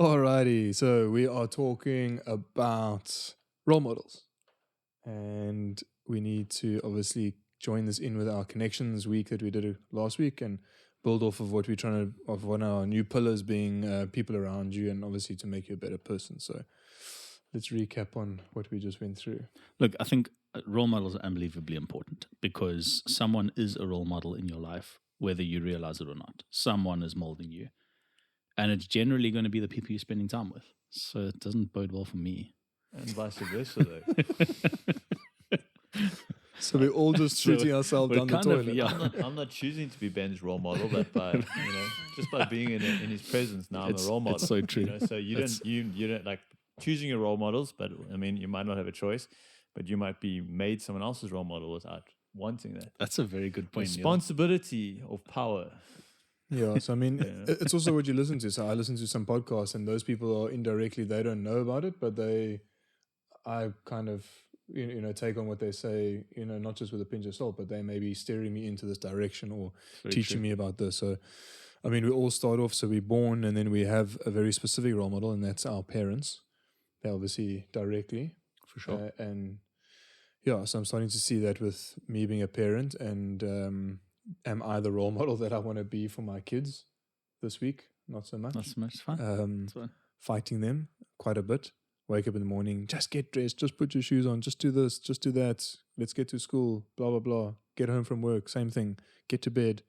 Alrighty, so we are talking about role models, and we need to obviously join this in with our connections week that we did last week, and build off of what we're trying to, of one of our new pillars being people around you, and obviously to make you a better person. So let's recap on what we just went through. Look, I think role models are unbelievably important because someone is a role model in your life, whether you realize it or not. Someone is molding you. And it's generally going to be the people you're spending time with. So it doesn't bode well for me. And vice versa, though. So we're all just shooting ourselves down the toilet. I'm not choosing to be Ben's role model, but by just by being in his presence now, I'm a role model. It's so true. So you don't like choosing your role models, but I mean you might not have a choice, but you might be made someone else's role model without wanting that. That's a very good point. Responsibility of power. Yeah, so I mean, it's also what you listen to. So I listen to some podcasts, and those people are indirectly, they don't know about it, but I kind of, take on what they say, not just with a pinch of salt, but they may be steering me into this direction or teaching me about this. So, I mean, we all start off, so we're born, and then we have a very specific role model, and that's our parents. They obviously directly. For sure. And yeah, so I'm starting to see that with me being a parent, and am I the role model that I want to be for my kids this week? Not so much. Not so much. It's fine. It's fine. Fighting them quite a bit. Wake up in the morning, just get dressed, just put your shoes on, just do this, just do that. Let's get to school, blah, blah, blah. Get home from work, same thing. Get to bed.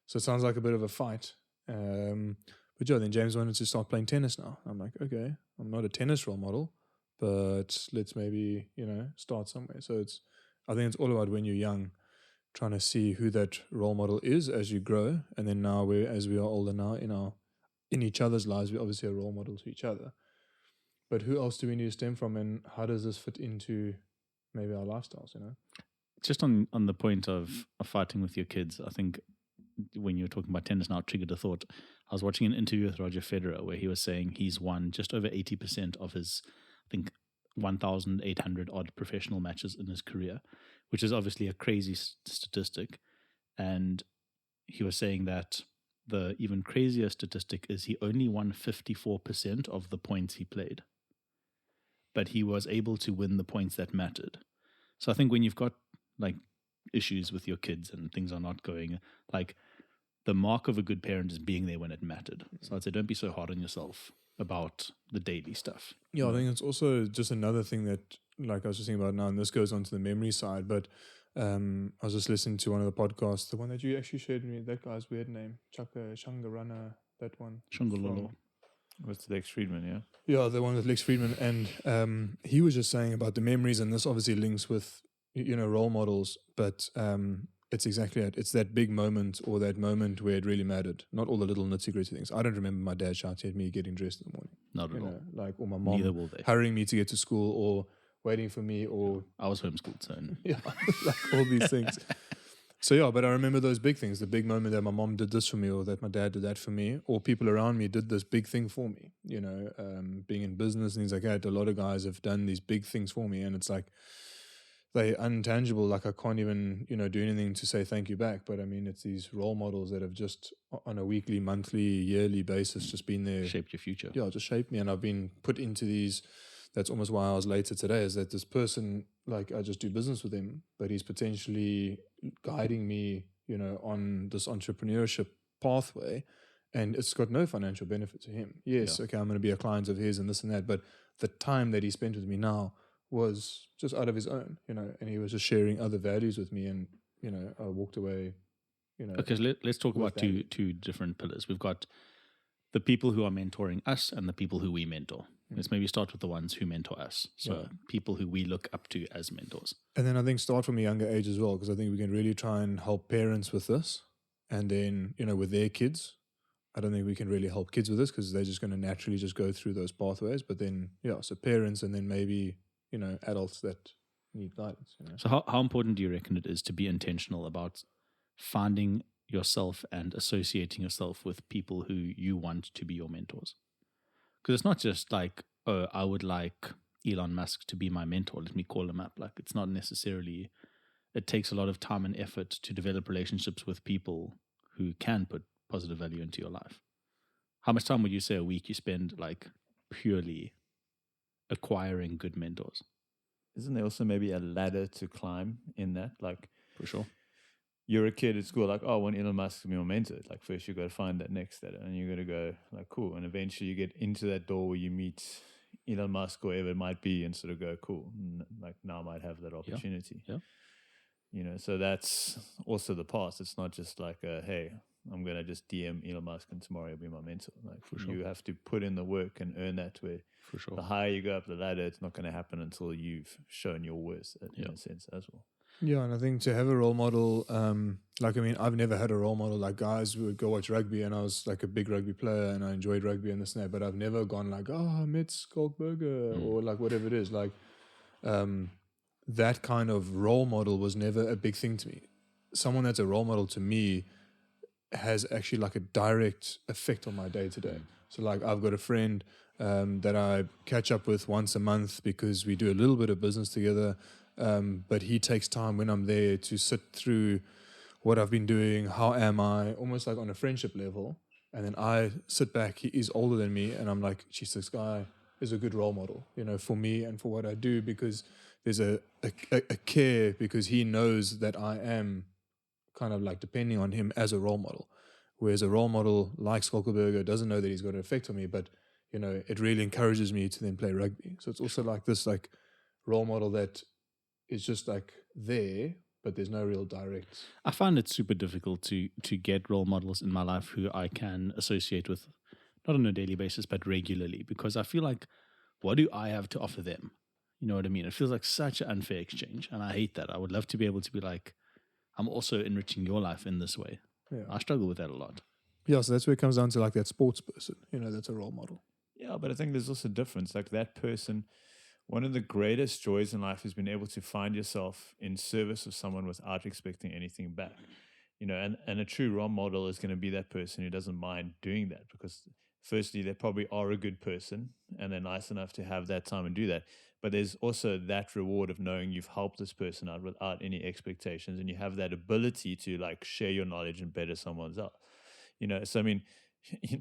So it sounds like a bit of a fight. But yeah, then James wanted to start playing tennis now. I'm like, okay, I'm not a tennis role model, but let's maybe, start somewhere. So I think it's all about when you're young, trying to see who that role model is as you grow, and then now as we are older now in each other's lives, we obviously are role models to each other. But who else do we need to stem from, and how does this fit into maybe our lifestyles? Just on the point of fighting with your kids, I think when you were talking about tennis now, it triggered a thought. I was watching an interview with Roger Federer where he was saying he's won just over 80% of his, I think, 1,800 odd professional matches in his career, which is obviously a crazy statistic. And he was saying that the even crazier statistic is he only won 54% of the points he played, but he was able to win the points that mattered. So I think when you've got like issues with your kids and things are not going, like the mark of a good parent is being there when it mattered. So I'd say don't be so hard on yourself about the daily stuff. Yeah, I think it's also just another thing that, like I was just thinking about now, and this goes on to the memory side, but I was just listening to one of the podcasts, the one that you actually shared with me, that guy's weird name, Shangarana, that one. Shangololo. With Lex Friedman, yeah? Yeah, the one with Lex Friedman, and he was just saying about the memories, and this obviously links with, role models, but it's exactly it. It's that big moment or that moment where it really mattered. Not all the little nitty-gritty things. I don't remember my dad shouting at me getting dressed in the morning. Not at all. Or my mom hurrying me to get to school or waiting for me or... I was homeschooled, so... Yeah, like all these things. So yeah, but I remember those big things. The big moment that my mom did this for me or that my dad did that for me or people around me did this big thing for me. Being in business and things like that, a lot of guys have done these big things for me and it's like... they're untangible, like I can't even, do anything to say thank you back. But I mean, it's these role models that have just on a weekly, monthly, yearly basis just been there. Shaped your future. Yeah, just shaped me. And I've been put into these, that's almost why I was later today, is that this person, like I just do business with him, but he's potentially guiding me, on this entrepreneurship pathway. And it's got no financial benefit to him. Yes, okay, I'm going to be a client of his and this and that. But the time that he spent with me now was just out of his own, and he was just sharing other values with me, and I walked away, Okay, so let's talk about two different pillars. We've got the people who are mentoring us and the people who we mentor. Let's maybe start with the ones who mentor us. So people who we look up to as mentors. And then I think start from a younger age as well, because I think we can really try and help parents with this, and then with their kids. I don't think we can really help kids with this because they're just going to naturally just go through those pathways. But then so parents, and then maybe adults that need guidance. So how important do you reckon it is to be intentional about finding yourself and associating yourself with people who you want to be your mentors? Because it's not just like, oh, I would like Elon Musk to be my mentor. Let me call him up. Like, it's not necessarily, it takes a lot of time and effort to develop relationships with people who can put positive value into your life. How much time would you say a week you spend like purely acquiring good mentors? Isn't there also maybe a ladder to climb in that? Like, For sure. you're a kid at school, like, oh, when Elon Musk is your mentor, like first you got to find that next ladder, and you got to go like, cool, and eventually you get into that door where you meet Elon Musk or whoever it might be, and sort of go, cool, like now I might have that opportunity. Yeah. You know, so that's also the past. It's not just like, hey, I'm gonna just DM Elon Musk and tomorrow he'll be my mentor. Like, For sure. you have to put in the work and earn that way. For sure. The higher you go up the ladder, it's not going to happen until you've shown your worth in Yeah. a sense as well. Yeah, and I think to have a role model, like, I mean, I've never had a role model. Like, guys would go watch rugby, and I was like a big rugby player, and I enjoyed rugby and this and that, but I've never gone like, oh, I met Skalkberger, or like whatever it is. Like, that kind of role model was never a big thing to me. Someone that's a role model to me has actually like a direct effect on my day to day. So like, I've got a friend that I catch up with once a month because we do a little bit of business together. But he takes time when I'm there to sit through what I've been doing, how am I, almost like on a friendship level. And then I sit back, he is older than me, and I'm like, geez, this guy is a good role model, you know, for me and for what I do, because there's a care, because he knows that I am kind of like depending on him as a role model. Whereas a role model like Skalkberger doesn't know that he's got an effect on me, but, you know, it really encourages me to then play rugby. So it's also like this like role model that is just like there, but there's no real direct. I find it super difficult to get role models in my life who I can associate with, not on a daily basis, but regularly, because I feel like, what do I have to offer them? You know what I mean? It feels like such an unfair exchange, and I hate that. I would love to be able to be like, I'm also enriching your life in this way. Yeah. I struggle with that a lot. Yeah, so that's where it comes down to like that sports person, you know, that's a role model. Yeah, but I think there's also a difference. Like, that person, one of the greatest joys in life is being able to find yourself in service of someone without expecting anything back. You know, and a true role model is going to be that person who doesn't mind doing that, because firstly, they probably are a good person and they're nice enough to have that time and do that. But there's also that reward of knowing you've helped this person out without any expectations, and you have that ability to like share your knowledge and better someone's out. You know, so I mean,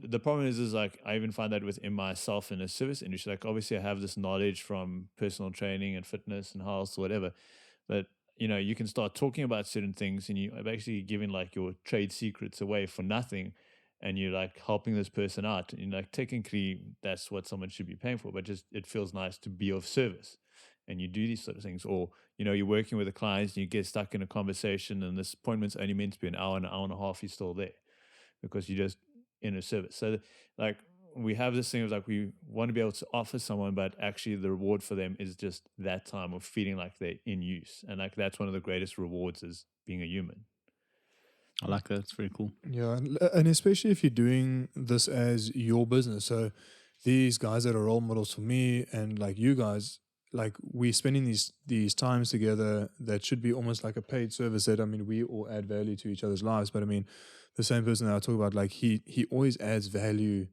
the problem is like, I even find that within myself in the service industry. Like, obviously I have this knowledge from personal training and fitness and health or whatever, but you know, you can start talking about certain things and you're basically giving like your trade secrets away for nothing, and you're like helping this person out. And like, technically that's what someone should be paying for, but just it feels nice to be of service. And you do these sort of things. Or, you know, you're working with a client and you get stuck in a conversation and this appointment's only meant to be an hour and a half, you're still there because you just in a service. So like, we have this thing of like, we want to be able to offer someone, but actually the reward for them is just that time of feeling like they're in use. And like, that's one of the greatest rewards, is being a human. I like that. It's very cool. Yeah, and especially if you're doing this as your business. So these guys that are role models for me, and like you guys, like we're spending these times together that should be almost like a paid service that, I mean, we all add value to each other's lives. But I mean, the same person that I talk about, like he always adds value.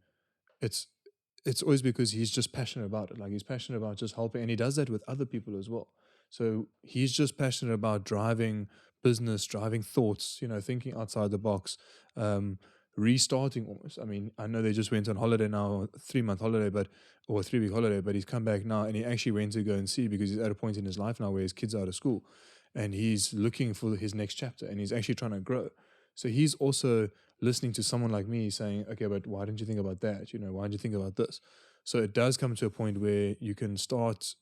It's always because he's just passionate about it. Like, he's passionate about just helping, and he does that with other people as well. So he's just passionate about driving business, driving thoughts, you know, thinking outside the box, restarting almost. I mean, I know they just went on holiday now, 3-month holiday, or 3-week holiday, but he's come back now, and he actually went to go and see, because he's at a point in his life now where his kids are out of school and he's looking for his next chapter, and he's actually trying to grow. So he's also listening to someone like me saying, okay, but why didn't you think about that? You know, why didn't you think about this? So it does come to a point where you can start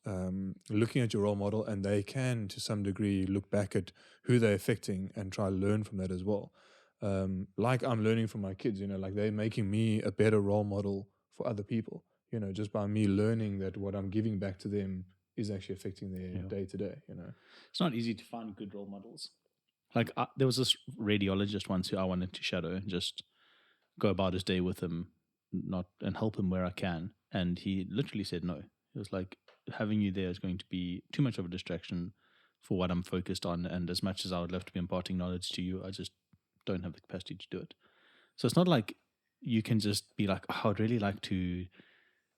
looking at your role model, and they can, to some degree, look back at who they're affecting and try to learn from that as well. Like I'm learning from my kids, you know, like they're making me a better role model for other people, you know, just by me learning that what I'm giving back to them is actually affecting their day to day, you know. It's not easy to find good role models. Like there was this radiologist once who I wanted to shadow and just go about his day with him, and help him where I can. And he literally said no. It was like, having you there is going to be too much of a distraction for what I'm focused on. And as much as I would love to be imparting knowledge to you, I just don't have the capacity to do it. So it's not like you can just be like, oh, I would really like to,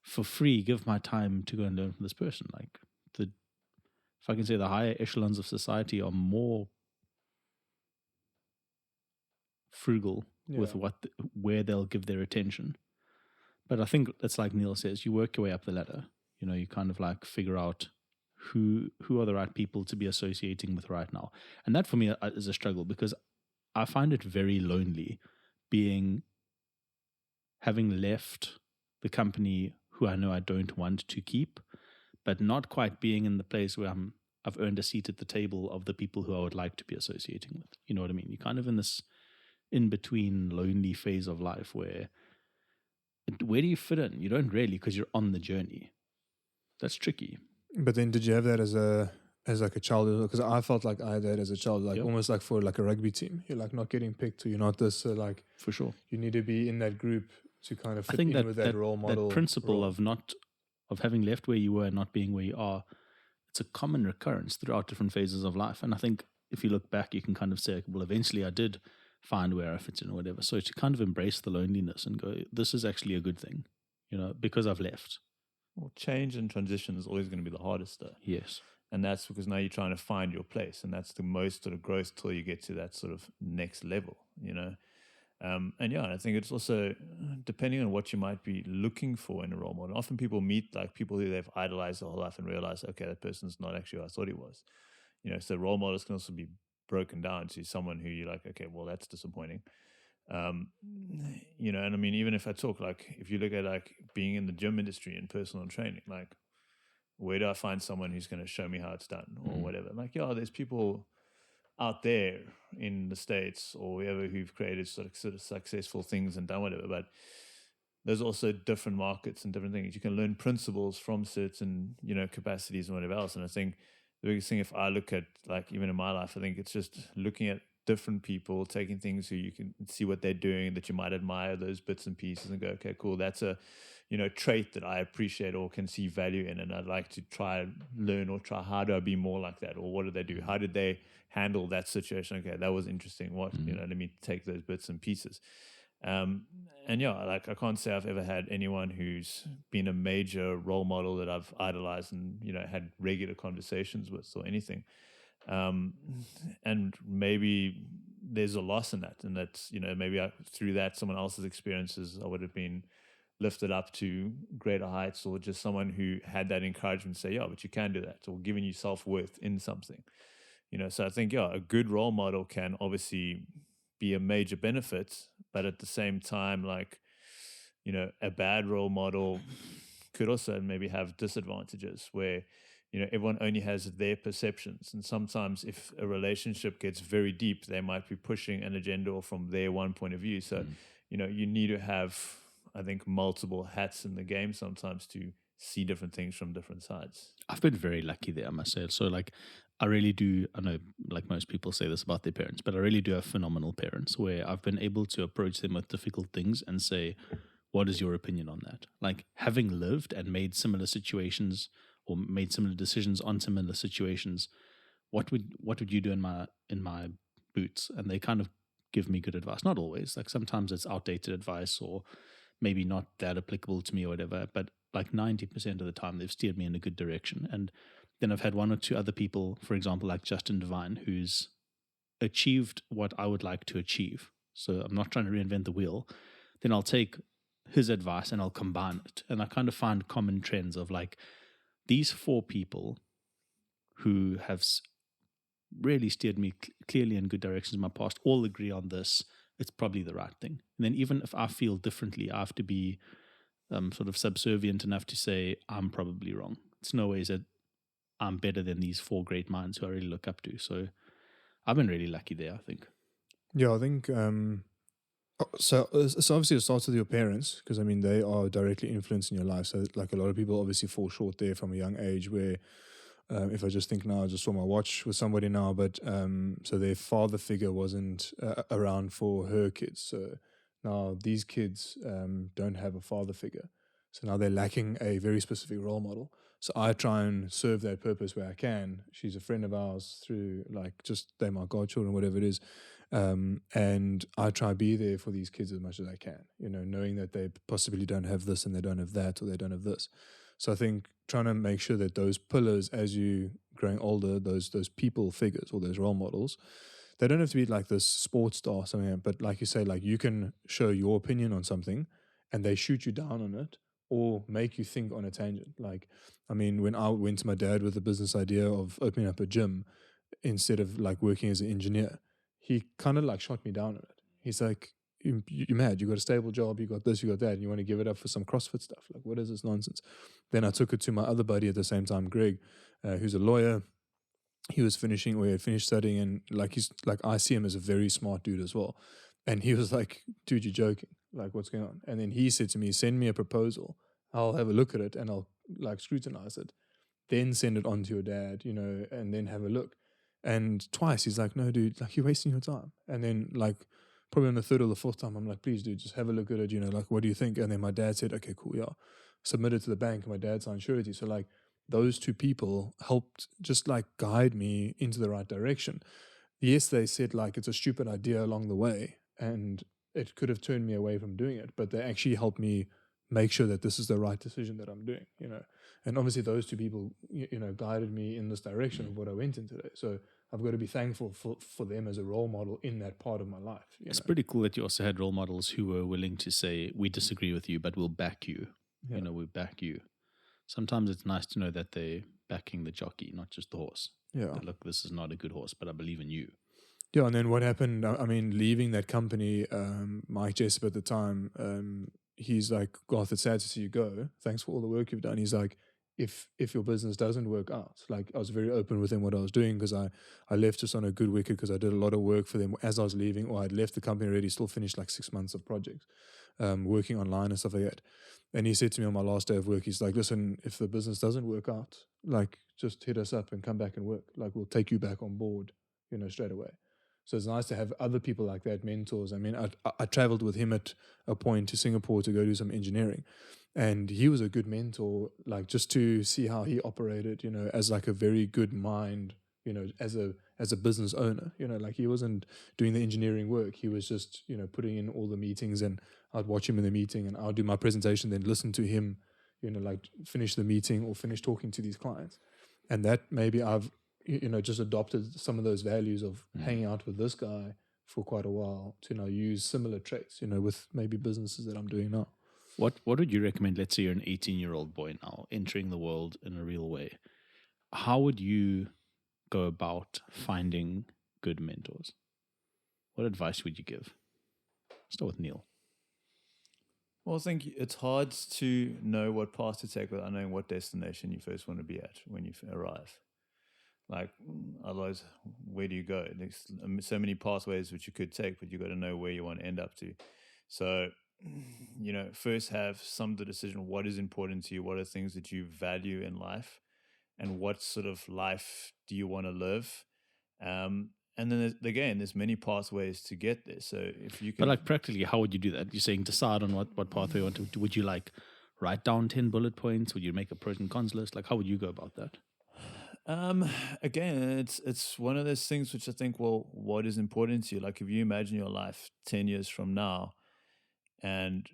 for free, give my time to go and learn from this person. Like, if I can say, the higher echelons of society are more frugal with where they'll give their attention. But I think it's like Neil says, you work your way up the ladder. You know, you kind of like figure out who are the right people to be associating with right now. And that for me is a struggle, because I find it very lonely having left the company who I know I don't want to keep, but not quite being in the place where I've earned a seat at the table of the people who I would like to be associating with. You know what I mean? You're kind of in this in-between lonely phase of life where do you fit in? You don't really, because you're on the journey. That's tricky. But then did you have that as like a child? Because I felt like I had that as a child, like almost like for like a rugby team. You're like not getting picked, or you're not this. So like for sure, you need to be in that group to kind of fit in with that role model. That principle of having left where you were and not being where you are, it's a common recurrence throughout different phases of life. And I think if you look back, you can kind of say, well, eventually I did find where I fit in or whatever. So to kind of embrace the loneliness and go, this is actually a good thing, you know, because I've left. Well, change and transition is always going to be the hardest, though. Yes. And that's because now you're trying to find your place, and that's the most sort of growth till you get to that sort of next level, you know. And yeah, I think it's also depending on what you might be looking for in a role model. Often people meet like people who they've idolized their whole life and realize, okay, that person's not actually who I thought he was. You know, so role models can also be broken down to someone who you're like, okay, well, that's disappointing. You know, and I mean, even if I talk like, if you look at like being in the gym industry and personal training, like, where do I find someone who's going to show me how it's done or whatever? Like, yeah, there's people out there in the States or wherever who've created sort of successful things and done whatever, but there's also different markets and different things. You can learn principles from certain, you know, capacities and whatever else. And I think the biggest thing, if I look at like even in my life, I think it's just looking at different people, taking things who you can see what they're doing, that you might admire those bits and pieces and go, okay, cool, that's a, you know, trait that I appreciate or can see value in, and I'd like to try and learn or try, how do I be more like that, or what do they do, how did they handle that situation? Okay, that was interesting. What, you know, let me take those bits and pieces. And yeah, like I can't say I've ever had anyone who's been a major role model that I've idolized and, you know, had regular conversations with or anything. And maybe there's a loss in that, and that's, you know, maybe through that, someone else's experiences, I would have been lifted up to greater heights, or just someone who had that encouragement to say, yeah, but you can do that, or giving you self-worth in something, you know. So I think, yeah, a good role model can obviously be a major benefit, but at the same time, like, you know, a bad role model could also maybe have disadvantages where, you know, everyone only has their perceptions. And sometimes if a relationship gets very deep, they might be pushing an agenda or from their one point of view. So, you know, you need to have, I think, multiple hats in the game sometimes to see different things from different sides. I've been very lucky there, I must say. So like, I really do, I know like most people say this about their parents, but I really do have phenomenal parents where I've been able to approach them with difficult things and say, what is your opinion on that? Like, having lived and made similar situations or made similar decisions on similar situations, what would you do in my boots? And they kind of give me good advice. Not always. Like sometimes it's outdated advice or maybe not that applicable to me or whatever, but like 90% of the time they've steered me in a good direction. And then I've had one or two other people, for example, like Justin Devine, who's achieved what I would like to achieve. So I'm not trying to reinvent the wheel. Then I'll take his advice and I'll combine it. And I kind of find common trends of like these four people who have really steered me clearly in good directions in my past all agree on this. It's probably the right thing. And then even if I feel differently, I have to be sort of subservient enough to say I'm probably wrong. It's no ways that I'm better than these four great minds who I really look up to. So I've been really lucky there, I think. Yeah, I think so obviously it starts with your parents, because I mean they are directly influencing your life. So like a lot of people obviously fall short there from a young age where if I just think now, I just saw my watch with somebody now, but so their father figure wasn't around for her kids. So now these kids don't have a father figure. So now they're lacking a very specific role model. So I try and serve that purpose where I can. She's a friend of ours through like just they're my godchildren, whatever it is. And I try to be there for these kids as much as I can, you know, knowing that they possibly don't have this and they don't have that or they don't have this. So I think trying to make sure that those pillars, as you growing older, those people figures or those role models, they don't have to be like this sports star or something, but like you say, like you can show your opinion on something and they shoot you down on it or make you think on a tangent. Like, I mean, when I went to my dad with the business idea of opening up a gym instead of like working as an engineer, he kind of like shot me down on it. He's like, you're mad. You got a stable job. You got this, you got that. And you want to give it up for some CrossFit stuff. Like, what is this nonsense? Then I took it to my other buddy at the same time, Greg, who's a lawyer. He was finishing, or he had finished studying, and like I see him as a very smart dude as well. And he was like, dude, you're joking. Like, what's going on? And then he said to me, send me a proposal. I'll have a look at it and I'll like scrutinize it. Then send it on to your dad, and then have a look. And twice he's like, no, dude, like you're wasting your time. And then like probably on the third or the fourth time, I'm like, please, dude, just have a look at it. Like, what do you think? And then my dad said, okay, cool, yeah. Submitted to the bank, and my dad signed surety. So like those two people helped just like guide me into the right direction. Yes, they said like it's a stupid idea along the way, and it could have turned me away from doing it, but they actually helped me make sure that this is the right decision that I'm doing, And obviously those two people, guided me in this direction of what I went in today. So I've got to be thankful for them as a role model in that part of my life. It's pretty cool that you also had role models who were willing to say, we disagree with you, but we'll back you. Yeah. We back you. Sometimes it's nice to know that they're backing the jockey, not just the horse. Yeah. That, look, this is not a good horse, but I believe in you. Yeah, and then what happened, I mean, leaving that company, Mike Jessup at the time, he's like, Garth, it's sad to see you go. Thanks for all the work you've done. He's like, if your business doesn't work out, like I was very open with him what I was doing, because I left just on a good wicket because I did a lot of work for them as I was leaving, or I'd left the company already, still finished like 6 months of projects, working online and stuff like that. And he said to me on my last day of work, he's like, listen, if the business doesn't work out, like just hit us up and come back and work. Like we'll take you back on board, straight away. So it's nice to have other people like that, mentors. I mean, I traveled with him at a point to Singapore to go do some engineering. And he was a good mentor, like just to see how he operated, as like a very good mind, as a business owner, like he wasn't doing the engineering work. He was just, putting in all the meetings, and I'd watch him in the meeting and I'll do my presentation, then listen to him, like finish the meeting or finish talking to these clients. And that maybe I've, just adopted some of those values of hanging out with this guy for quite a while to now use similar traits, with maybe businesses that I'm doing now. What would you recommend? Let's say you're an 18-year-old boy now entering the world in a real way. How would you go about finding good mentors? What advice would you give? Start with Neil. Well, I think it's hard to know what path to take without knowing what destination you first want to be at when you arrive. Like, otherwise, where do you go? There's so many pathways which you could take, but you got to know where you want to end up to. So, first have some of the decision, what is important to you, what are things that you value in life, and what sort of life do you want to live? And then there's many pathways to get there. So if you can, but like practically, how would you do that? You're saying decide on what pathway you want to. Would you like write down 10 bullet points? Would you make a pros and cons list? Like, how would you go about that? Again, it's one of those things which I think, well, what is important to you? Like if you imagine your life 10 years from now, and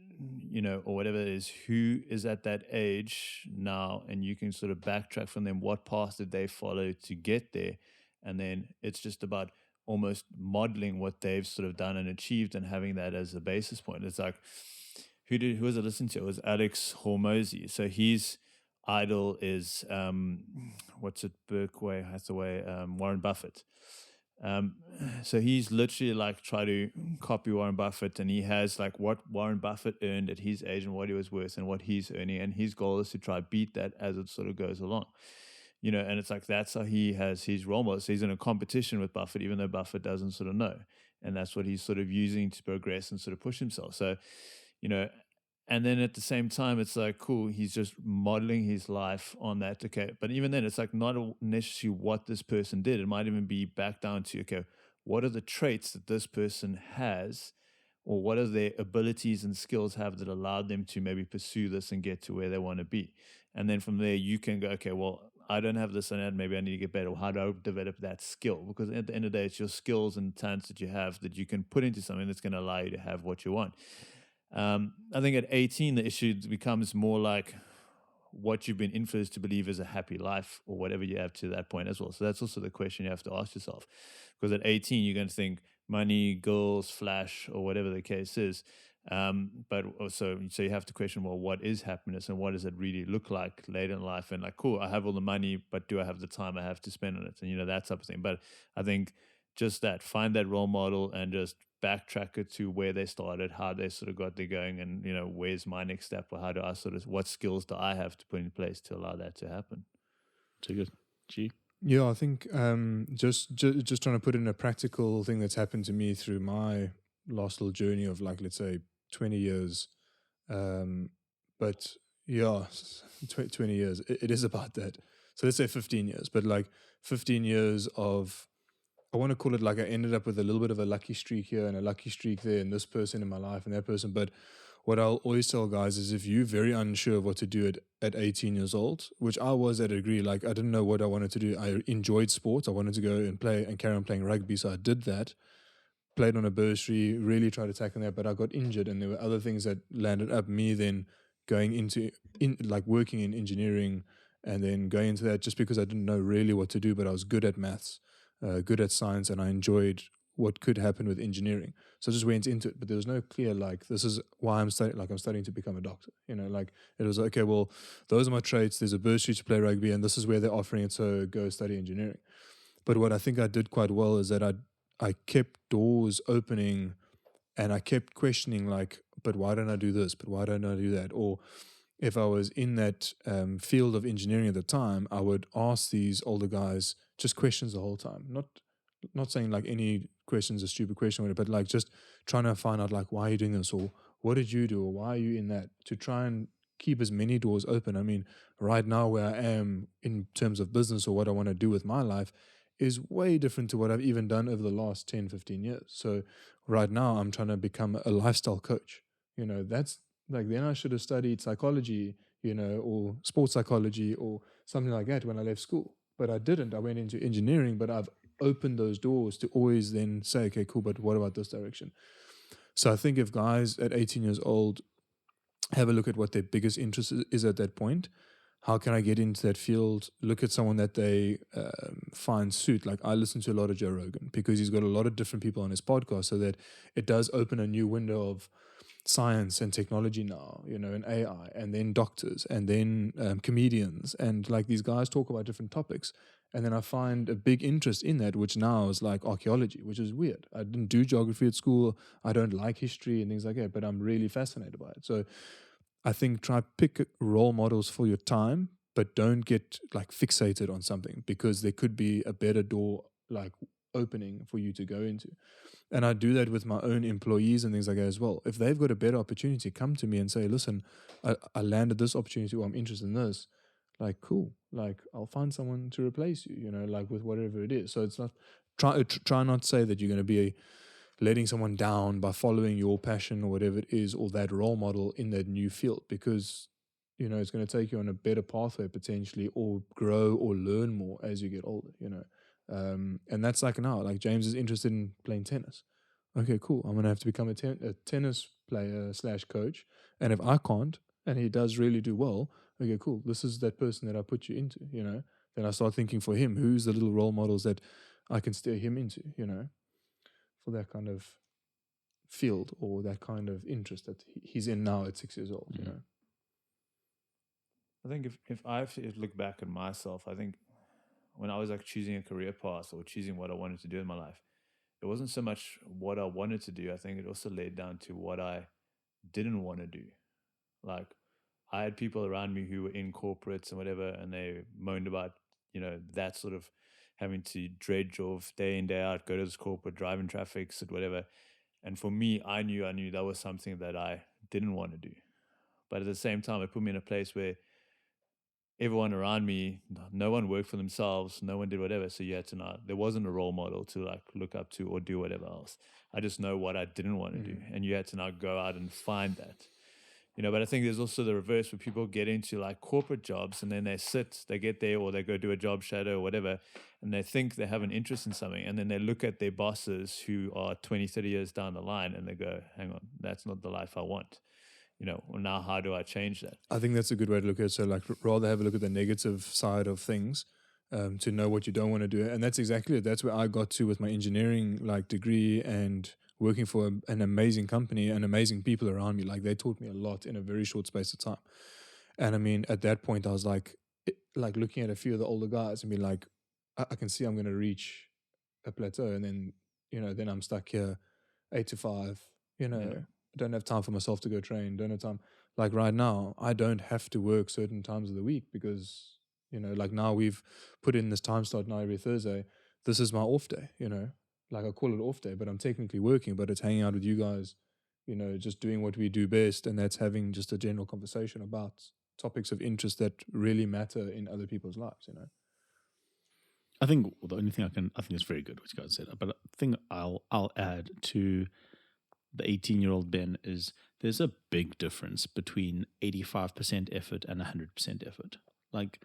or whatever it is, who is at that age now, and you can sort of backtrack from them, what path did they follow to get there? And then it's just about almost modeling what they've sort of done and achieved and having that as a basis point. It's like, who was I listening to? It was Alex Hormozy. So his idol is Berkshire Hathaway, Warren Buffett. So he's literally like try to copy Warren Buffett, and he has like what Warren Buffett earned at his age and what he was worth and what he's earning, and his goal is to try beat that as it sort of goes along. And it's like that's how he has his role models. So he's in a competition with Buffett, even though Buffett doesn't sort of know, and that's what he's sort of using to progress and sort of push himself. So, and then at the same time, it's like, cool, he's just modeling his life on that. Okay. But even then, it's like not necessarily what this person did. It might even be back down to, okay, what are the traits that this person has, or what are their abilities and skills have that allowed them to maybe pursue this and get to where they want to be? And then from there, you can go, okay, well, I don't have this and that. Maybe I need to get better. How do I develop that skill? Because at the end of the day, it's your skills and talents that you have that you can put into something that's going to allow you to have what you want. I think at 18, the issue becomes more like what you've been influenced to believe is a happy life, or whatever you have to that point as well. So that's also the question you have to ask yourself. Because at 18, you're going to think money, girls, flash, or whatever the case is. But also, so you have to question, well, what is happiness and what does it really look like later in life? And like, cool, I have all the money, but do I have the time I have to spend on it? And, that type of thing. But I think just that, find that role model and just backtrack it to where they started, how they sort of got there going, and, where's my next step, or how do I what skills do I have to put in place to allow that to happen? Too good. G. Yeah, I think just trying to put in a practical thing that's happened to me through my last little journey of, like, let's say 20 years. But yeah, 20 years, it is about that. So let's say 15 years, but like 15 years of, I want to call it like, I ended up with a little bit of a lucky streak here and a lucky streak there, and this person in my life and that person. But what I'll always tell guys is, if you're very unsure of what to do at 18 years old, which I was at a degree, like I didn't know what I wanted to do. I enjoyed sports. I wanted to go and play and carry on playing rugby. So I did that, played on a bursary, really tried to tackle that, but I got injured, and there were other things that landed up me then going into like working in engineering, and then going into that just because I didn't know really what to do, but I was good at maths, good at science, and I enjoyed what could happen with engineering. So I just went into it, but there was no clear, like, this is why I'm studying, like I'm studying to become a doctor, like it was, okay, well, those are my traits, there's a bursary to play rugby, and this is where they're offering it, so go study engineering. But what I think I did quite well is that I kept doors opening, and I kept questioning, like, but why don't I do this? But why don't I do that? Or if I was in that field of engineering at the time, I would ask these older guys just questions the whole time. Not saying like any question's a stupid question, but like just trying to find out, like, why are you doing this? Or what did you do? Or why are you in that? To try and keep as many doors open. I mean, right now where I am in terms of business or what I want to do with my life is way different to what I've even done over the last 10, 15 years. So right now I'm trying to become a lifestyle coach. That's like, then I should have studied psychology, or sports psychology or something like that when I left school. But I didn't. I went into engineering, but I've opened those doors to always then say, okay, cool, but what about this direction? So I think if guys at 18 years old have a look at what their biggest interest is at that point, how can I get into that field? Look at someone that they find suit. Like, I listen to a lot of Joe Rogan because he's got a lot of different people on his podcast, so that it does open a new window of science and technology now, and AI, and then doctors, and then comedians, and like these guys talk about different topics. And then I find a big interest in that, which now is like archaeology, which is weird. I didn't do geography at school. I don't like history and things like that, but I'm really fascinated by it. So I think try pick role models for your time, but don't get like fixated on something, because there could be a better door like opening for you to go into. And I do that with my own employees and things like that as well. If they've got a better opportunity, come to me and say, listen, I landed this opportunity, or I'm interested in this. Like, cool. Like, I'll find someone to replace you, like with whatever it is. So it's not, try not to say that you're going to be letting someone down by following your passion or whatever it is, or that role model in that new field, because, it's going to take you on a better pathway potentially, or grow or learn more as you get older, and that's like now, like James is interested in playing tennis. Okay, cool. I'm going to have to become a tennis player / coach. And if I can't, and he does really do well, okay, cool. This is that person that I put you into, Then I start thinking for him, who's the little role models that I can steer him into, for that kind of field or that kind of interest that he's in now at 6 years old, I think if I have to look back at myself, I think when I was like choosing a career path or choosing what I wanted to do in my life, it wasn't so much what I wanted to do. I think it also laid down to what I didn't want to do. Like, I had people around me who were in corporates and whatever, and they moaned about, that sort of having to dredge off day in, day out, go to this corporate, drive in traffic, sit whatever. And for me, I knew that was something that I didn't want to do. But at the same time, it put me in a place where everyone around me, no one worked for themselves, no one did whatever. So you had to know, there wasn't a role model to like look up to or do whatever else. I just know what I didn't want to do. And you had to now go out and find that. But I think there's also the reverse, where people get into like corporate jobs and then they get there, or they go do a job shadow or whatever, and they think they have an interest in something. And then they look at their bosses who are 20, 30 years down the line, and they go, hang on, that's not the life I want. Well, now how do I change that? I think that's a good way to look at it. So like, rather have a look at the negative side of things, to know what you don't want to do. And that's exactly it. That's where I got to with my engineering like degree and working for an amazing company and amazing people around me. Like they taught me a lot in a very short space of time. And I mean, at that point, I was like looking at a few of the older guys and be like, I can see I'm going to reach a plateau, and then then I'm stuck here, 8 to 5. I don't have time for myself to go train. Don't have time. Like right now, I don't have to work certain times of the week because like now we've put in this time slot now every Thursday. This is my off day. Like I call it off day, but I'm technically working. But it's hanging out with you guys. Just doing what we do best, and that's having just a general conversation about topics of interest that really matter in other people's lives. I think the only thing I think is very good, which you guys said, but the thing I'll add to the 18-year-old Ben is there's a big difference between 85% effort and 100% effort. Like,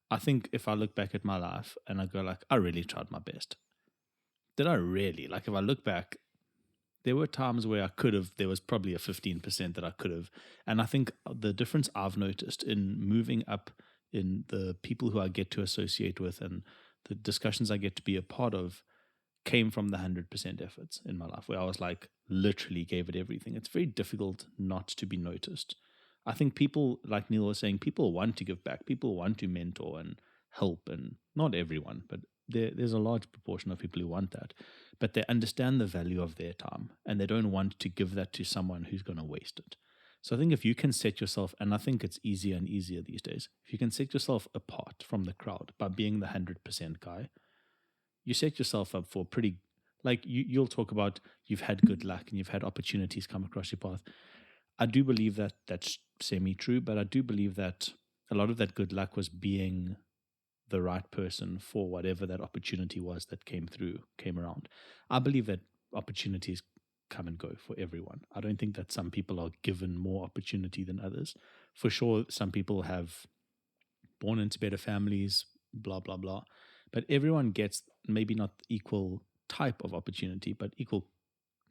I think if I look back at my life and I go like, I really tried my best. Did I really? Like, if I look back, there were times where there was probably a 15% that I could have. And I think the difference I've noticed in moving up in the people who I get to associate with and the discussions I get to be a part of came from the 100% efforts in my life, where I was like, literally gave it everything. It's very difficult not to be noticed. I think people, like Neil was saying, people want to give back. People want to mentor and help, and not everyone, but there's a large proportion of people who want that. But they understand the value of their time, and they don't want to give that to someone who's going to waste it. So I think if you can set yourself, and I think it's easier and easier these days, if you can set yourself apart from the crowd by being the 100% guy, you set yourself up for pretty, like you'll talk about you've had good luck and you've had opportunities come across your path. I do believe that that's semi-true, but I do believe that a lot of that good luck was being the right person for whatever that opportunity was that came around. I believe that opportunities come and go for everyone. I don't think that some people are given more opportunity than others. For sure, some people have born into better families, blah, blah, blah. But everyone gets maybe not equal type of opportunity, but equal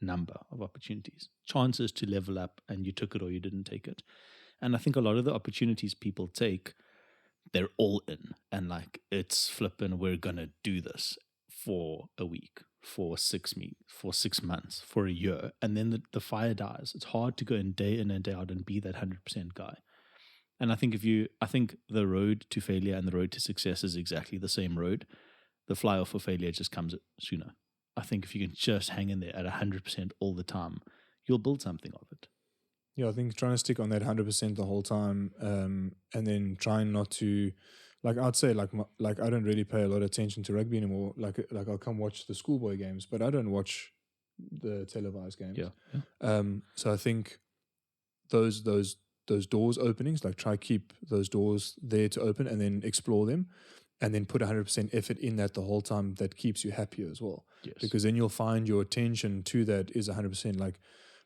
number of opportunities, chances to level up, and you took it or you didn't take it. And I think a lot of the opportunities people take, they're all in, and like, it's flipping, we're going to do this for a week, for 6 months, for a year, and then the fire dies. It's hard to go in and day out and be that 100% guy. And I think the road to failure and the road to success is exactly the same road. The fly off of failure just comes sooner. I think if you can just hang in there at 100% all the time, you'll build something of it. Yeah, I think trying to stick on that 100% the whole time, and then trying not to, like I'd say, like I don't really pay a lot of attention to rugby anymore. Like I'll come watch the schoolboy games, but I don't watch the televised games. Yeah. So I think those doors openings, like try keep those doors there to open, and then explore them, and then put 100% effort in that the whole time. That keeps you happier as well. Yes. Because then you'll find your attention to that is 100%.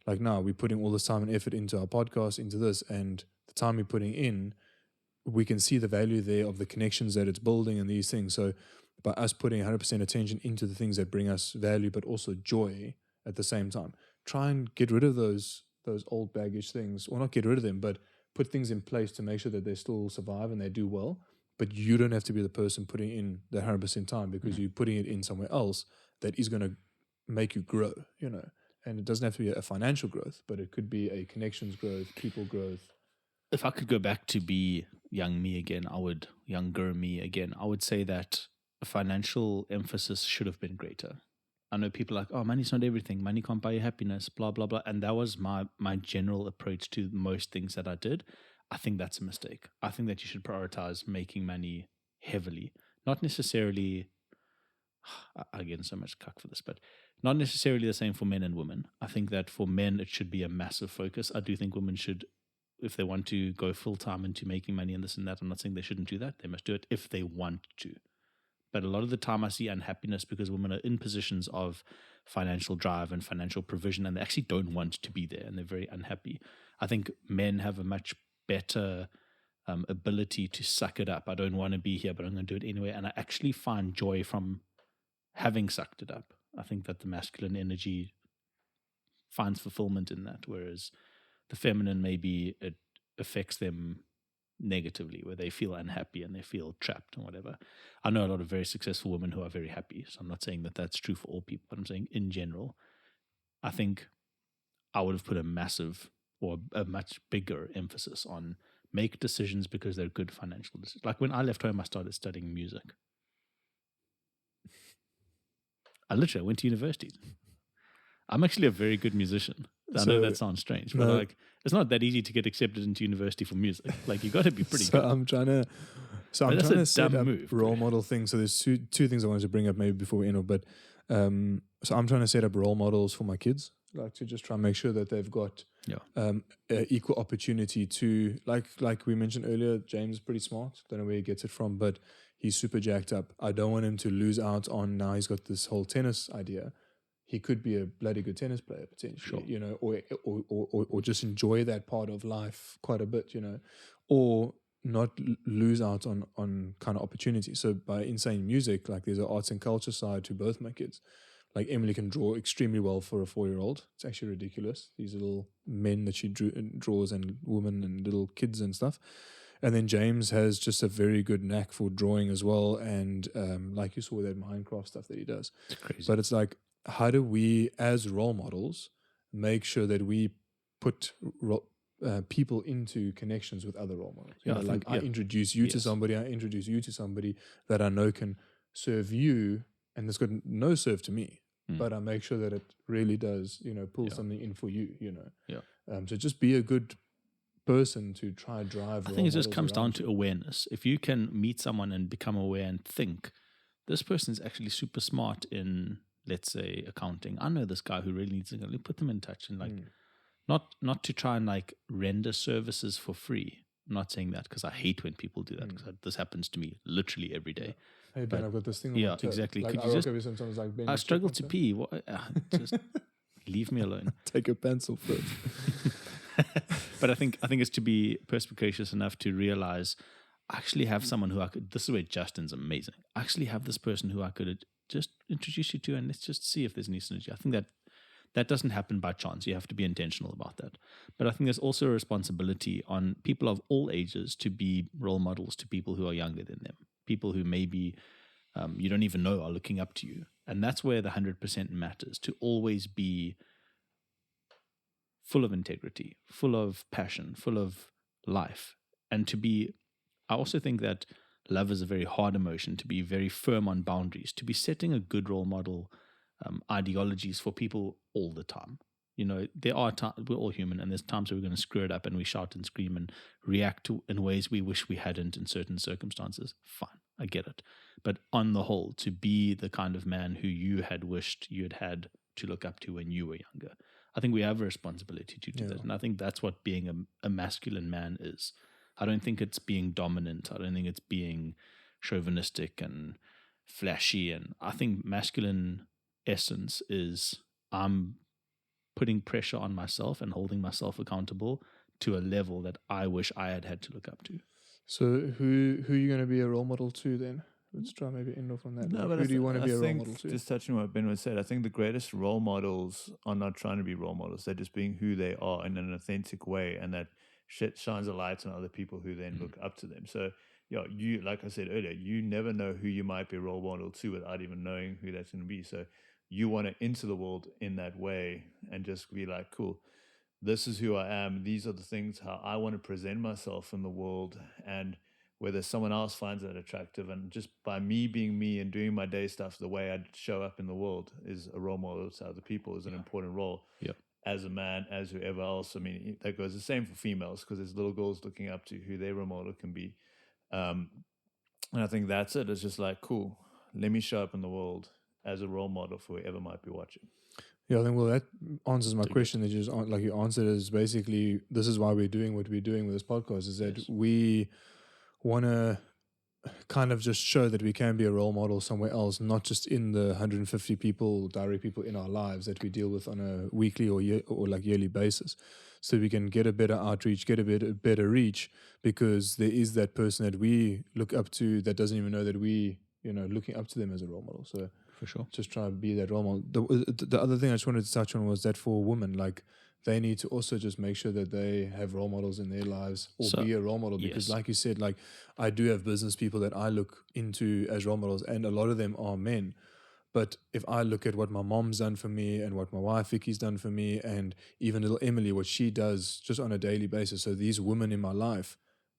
Like now, we're putting all this time and effort into our podcast, into this, and the time we're putting in, we can see the value there of the connections that it's building and these things. So by us putting 100% attention into the things that bring us value, but also joy at the same time, try and get rid of those old baggage things, or not get rid of them, but put things in place to make sure that they still survive and they do well. But you don't have to be the person putting in the 100% time, because you're putting it in somewhere else that is going to make you grow, And it doesn't have to be a financial growth, but it could be a connections growth, people growth. If I could go back to be younger me again, I would say that a financial emphasis should have been greater. I know people are like, oh, money's not everything. Money can't buy you happiness, blah, blah, blah. And that was my general approach to most things that I did. I think that's a mistake. I think that you should prioritize making money heavily. Not necessarily, I get so much cuck for this, but not necessarily the same for men and women. I think that for men, it should be a massive focus. I do think women should, if they want to go full-time into making money and this and that, I'm not saying they shouldn't do that. They must do it if they want to. But a lot of the time I see unhappiness because women are in positions of financial drive and financial provision, and they actually don't want to be there, and they're very unhappy. I think men have a much better ability to suck it up. I don't want to be here, but I'm going to do it anyway. And I actually find joy from having sucked it up. I think that the masculine energy finds fulfillment in that, whereas the feminine, maybe it affects them negatively, where they feel unhappy and they feel trapped and whatever. I know a lot of very successful women who are very happy, so I'm not saying that that's true for all people, but I'm saying in general, I think I would have put a massive or a much bigger emphasis on make decisions because they're good financial decisions. Like when I left home, I started studying music. I went to university. I'm actually a very good musician. I know that sounds strange, but like it's not that easy to get accepted into university for music. Like you got to be pretty good. I'm trying to set up role model things. So there's two things I wanted to bring up maybe before we end up. But so I'm trying to set up role models for my kids, like to just try and make sure that they've got equal opportunity to like we mentioned earlier. James is pretty smart. Don't know where he gets it from, but he's super jacked up. I don't want him to lose out on now. He's got this whole tennis idea. He could be a bloody good tennis player potentially, you know, or just enjoy that part of life quite a bit, you know, or not lose out on kind of opportunity. So by insane music, like there's an arts and culture side to both my kids. Like Emily can draw extremely well for a 4-year-old. It's actually ridiculous. These little men that she draws and women and little kids and stuff. And then James has just a very good knack for drawing as well. And like you saw with that Minecraft stuff that he does. It's crazy. But it's like, how do we, as role models, make sure that we put people into connections with other role models? You know, I introduce you to somebody, I introduce you to somebody that I know can serve you, and it's got no serve to me, but I make sure that it really does, you know, pull something in for you, you know. Yeah. So just be a good person to try and drive. I think it just comes down to awareness. If you can meet someone and become aware and think, this person is actually super smart in, let's say, accounting. I know this guy who really needs to put them in touch and like not to try and like render services for free. I'm not saying that because I hate when people do that, because this happens to me literally every day. Hey Ben, I've got this thing on yeah, my toe. exactly. Like, could you just, like, Ben, I struggle to pee. Just leave me alone. Take a pencil first. But I think it's to be perspicacious enough to realize I actually have someone who I could, this is where Justin's amazing. I actually have this person who I could just introduce you to, and let's just see if there's any synergy. I think that doesn't happen by chance. You have to be intentional about that. But I think there's also a responsibility on people of all ages to be role models to people who are younger than them, people who maybe you don't even know are looking up to you. And that's where the 100% matters, to always be full of integrity, full of passion, full of life. And to be, I also think that love is a very hard emotion, to be very firm on boundaries, to be setting a good role model ideologies for people all the time. You know, there are times, we're all human, and there's times where we're going to screw it up and we shout and scream and react to in ways we wish we hadn't in certain circumstances. Fine, I get it. But on the whole, to be the kind of man who you had wished you had to look up to when you were younger, I think we have a responsibility to do that. And I think that's what being a masculine man is. I don't think it's being dominant. I don't think it's being chauvinistic and flashy. And I think masculine essence is I'm putting pressure on myself and holding myself accountable to a level that I wish I had to look up to. So who are you going to be a role model to then? Let's try maybe end off on that. No, who do you want to be a role model to? Just touching on what Ben was said, I think the greatest role models are not trying to be role models. They're just being who they are in an authentic way, and that shit shines a light on other people who then look up to them. So, you, like I said earlier, you never know who you might be a role model to without even knowing who that's going to be. So you want to enter the world in that way and just be like, cool, this is who I am. These are the things how I want to present myself in the world, and whether someone else finds that attractive. And just by me being me and doing my day stuff, the way I show up in the world is a role model to other people, is an important role. Yep. As a man, as whoever else. I mean, that goes the same for females, because there's little girls looking up to who their role model can be. And I think that's it. It's just like, cool, let me show up in the world as a role model for whoever might be watching. Yeah, I think, well, that answers my question. That just, like you answered, is basically, this is why we're doing what we're doing with this podcast, is that we want to kind of just show that we can be a role model somewhere else, not just in the 150 people, direct people in our lives that we deal with on a weekly or yearly basis. So we can get a better outreach, get a better reach, because there is that person that we look up to that doesn't even know that we, looking up to them as a role model. So for sure, just try to be that role model. The other thing I just wanted to touch on was that for women, like, they need to also just make sure that they have role models in their lives, or be a role model. Because like you said, like, I do have business people that I look into as role models, and a lot of them are men. But if I look at what my mom's done for me and what my wife Vicky's done for me, and even little Emily, what she does just on a daily basis. So these women in my life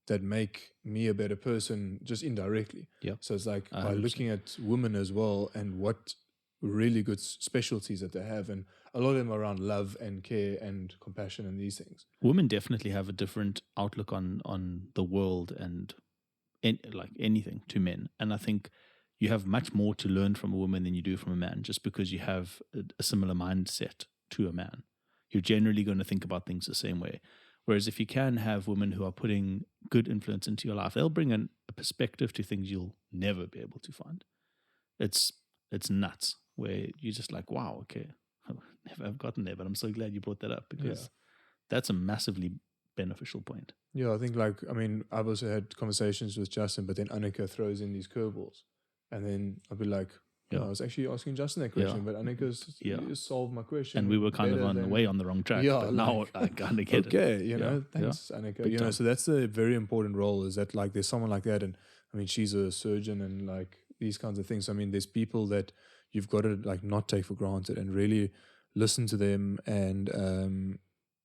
that make me a better person just indirectly. Yeah. So it's like by 100%. looking at women as well and what really good specialties that they have, and a lot of them are around love and care and compassion and these things. Women definitely have a different outlook on the world and like anything to men. And I think you have much more to learn from a woman than you do from a man, just because you have a similar mindset to a man. You're generally going to think about things the same way. Whereas if you can have women who are putting good influence into your life, they'll bring a perspective to things you'll never be able to find. It's nuts, where you're just like, wow, okay, I've never gotten there, but I'm so glad you brought that up, because that's a massively beneficial point. Yeah, I think I've also had conversations with Justin, but then Annika throws in these curveballs. And then I'll be like, I was actually asking Justin that question, but Annika's solved my question. And we were kind of on the wrong track. Yeah, but now I kind of get it. Okay, thanks, Annika. So that's a very important role, is that like there's someone like that. And I mean, she's a surgeon and like these kinds of things. I mean, there's people that you've got to like not take for granted and really listen to them and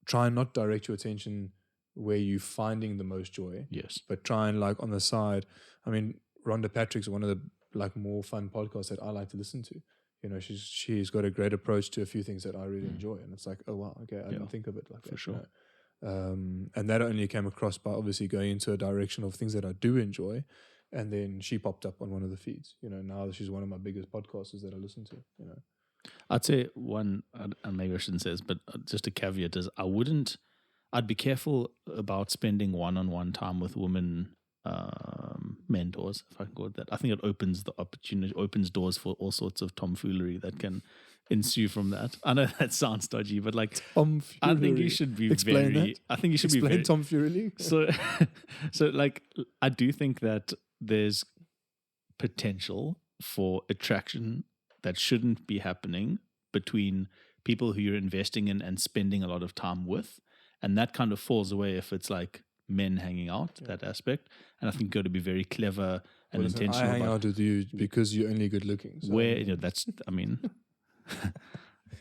try and not direct your attention where you're finding the most joy. Yes. But try and like on the side, I mean, Rhonda Patrick's one of the like more fun podcasts that I like to listen to. You know, she's got a great approach to a few things that I really enjoy. And it's like, oh wow, okay, I didn't think of it like that. For sure. You know? And that only came across by obviously going into a direction of things that I do enjoy. And then she popped up on one of the feeds. You know, now she's one of my biggest podcasters that I listen to, you know. I'd say one, and maybe I shouldn't say this, but just a caveat is I'd be careful about spending one-on-one time with women mentors, if I can call it that. I think it opens doors for all sorts of tomfoolery that can ensue from that. I know that sounds dodgy, but like Tomfoolery. I think you should be Explain very tomfoolery. So like I do think that there's potential for attraction that shouldn't be happening between people who you're investing in and spending a lot of time with, and that kind of falls away if it's like men hanging out, that aspect. And I think you've got to be very clever and intentional. I hang out with you because you're only good looking. So that's, I mean.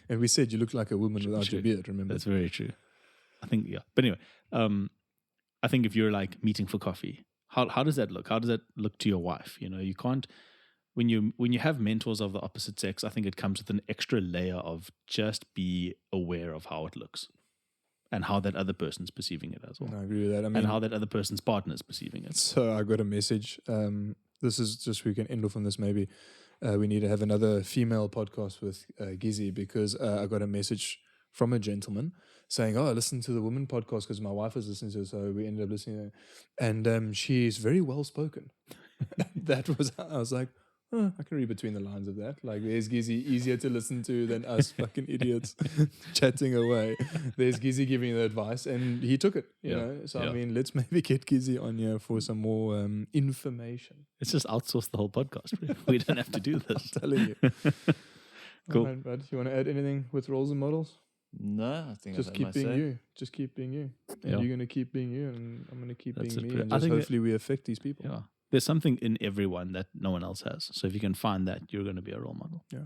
And we said you look like a woman without your beard, remember? That's very true. I think, But anyway, I think if you're like meeting for coffee, how does that look? How does that look to your wife? You know, you can't, when you have mentors of the opposite sex, I think it comes with an extra layer of just be aware of how it looks. And how that other person's perceiving it as well. I agree with that. I mean, and how that other person's partner is perceiving it. So I got a message. This is just, we can end off on this maybe. We need to have another female podcast with Gizzy, because I got a message from a gentleman saying, I listened to the woman podcast because my wife was listening to it. So we ended up listening to it. And she's very well spoken. I was like, I can read between the lines of that. Like, there's Gizzy, easier to listen to than us fucking idiots chatting away. There's Gizzy giving the advice, and he took it, you know. So, I mean, let's maybe get Gizzy on here for some more information. It's just outsource the whole podcast. We don't have to do this. I'm telling you. Cool. Right, bud. You want to add anything with roles and models? No, I think just keep being you. Just keep being you. And you're going to keep being you, and I'm going to keep being me. And just hopefully we affect these people. Yeah. There's something in everyone that no one else has. So if you can find that, you're going to be a role model. Yeah.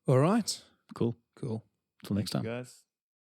All right. Cool. Cool. Till next time. Guys.